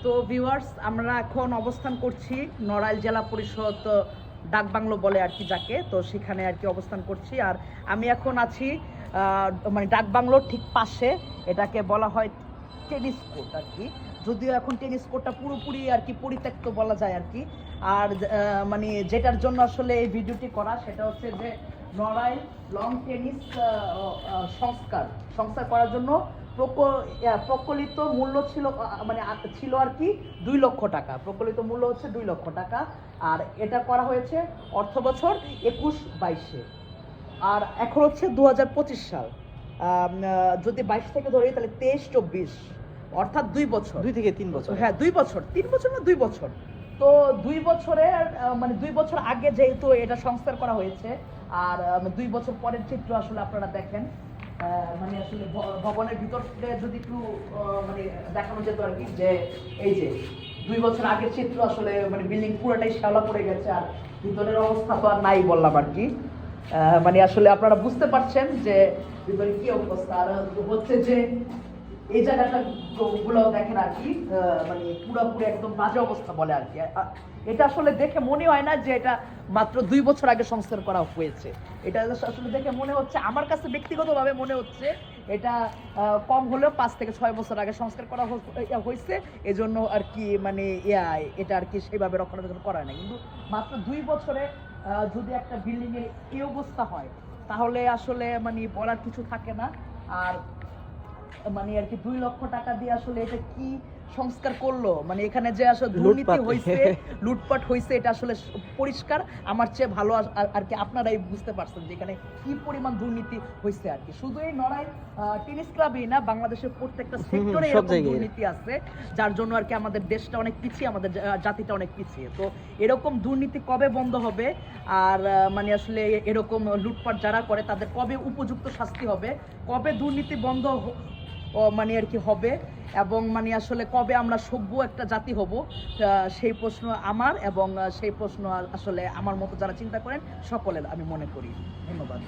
তো ভিউয়ার্স, আমরা এখন অবস্থান করছি নড়াইল জেলা পরিষদ ডাকবাংলো বলে আর কি যাকে, তো সেখানে আর কি অবস্থান করছি। আর আমি এখন আছি মানে ডাকবাংলোর ঠিক পাশে, এটাকে বলা হয় টেনিস কোর্ট আর কি। যদিও এখন টেনিস কোর্টটা পুরোপুরি আর কি পরিত্যক্ত বলা যায় আর কি। আর মানে যেটার জন্য আসলে এই ভিডিওটি করা সেটা হচ্ছে যে নড়াইল লং টেনিস সংস্কার করার জন্য প্রকলিত মূল্য ছিল মানে ছিল আর কি 2 লক্ষ টাকা। প্রকলিত মূল্য হচ্ছে 2 লক্ষ টাকা। আর এটা করা হয়েছে অর্থ বছর 21-22-এ। আর এখন হচ্ছে 2025 সাল। যদি 22 থেকে ধরি তাহলে 23-24, অর্থাৎ 2 বছর, 2 থেকে 3 বছর। হ্যাঁ 2 বছর, 3 বছর না 2 বছর। তো 2 বছরের মানে 2 বছর আগে যেহেতু এটা সংস্কার করা হয়েছে, আর 2 বছর পরের চিত্র আসলে আপনারা দেখেন। মানে আসলে ভবনের ভিতরে যদি একটু মানে দেখানো যেত আর কি, যে এই যে 2 বছর আগের চিত্র আসলে মানে বিল্ডিং পুরোটাই শ্যাওলা পড়ে গেছে, আর ভিতরের অবস্থা তো আর নাই বললাম আর কি। মানে আসলে আপনারা বুঝতে পারছেন যে ভিতরে কি অবস্থা। আর হচ্ছে যে এই জায়গাটা গুলো দেখেন আর কি, মানে পুরোপুরি একদম বাজে অবস্থা বলে আর কি। এটা আসলে দেখে মনে হয় না যে এটা মাত্র 2 বছর আগে সংস্কার করা হয়েছে। এটা আসলে দেখে মনে হচ্ছে, আমার কাছে ব্যক্তিগতভাবে মনে হচ্ছে এটা কম হলেও 5 থেকে 6 বছর আগে সংস্কার করা হয়েছে। এজন্য আর কি মানে এটা আর কি সেভাবে রক্ষণাবেক্ষণ করা না। কিন্তু মাত্র 2 বছরে যদি একটা বিল্ডিং এর এই অবস্থা হয়, তাহলে আসলে মানে বলার কিছু থাকে না। আর মানে আর কি 2 লক্ষ টাকা দিয়ে আসলে এটা কি সংস্কার করলো, মানে এখানে যে আসলে দুর্নীতি হয়েছে, লুটপাট হয়েছে, এটা আসলে পরিষ্কার আমার চেয়ে ভালো আর কি আপনারাই বুঝতে পারছেন যে এখানে কি পরিমাণ দুর্নীতি হয়েছে আর কি। শুধু এই নড়াইল টেনিস ক্লাবই না, বাংলাদেশের প্রত্যেকটা সেক্টরে এরকম দুর্নীতি আছে, যার জন্য আর কি আমাদের দেশটা অনেক পিছিয়ে, আমাদের জাতিটা অনেক পিছিয়ে। তো এরকম দুর্নীতি কবে বন্ধ হবে, আর মানে আসলে এরকম লুটপাট যারা করে তাদের কবে উপযুক্ত শাস্তি হবে, কবে দুর্নীতি বন্ধ মানে আর কি হবে, এবং মানে আসলে কবে আমরা সভ্য একটা জাতি হব, সেই প্রশ্ন আমার, এবং সেই প্রশ্ন আসলে আমার মতো যারা চিন্তা করেন সকলের আমি মনে করি। ধন্যবাদ।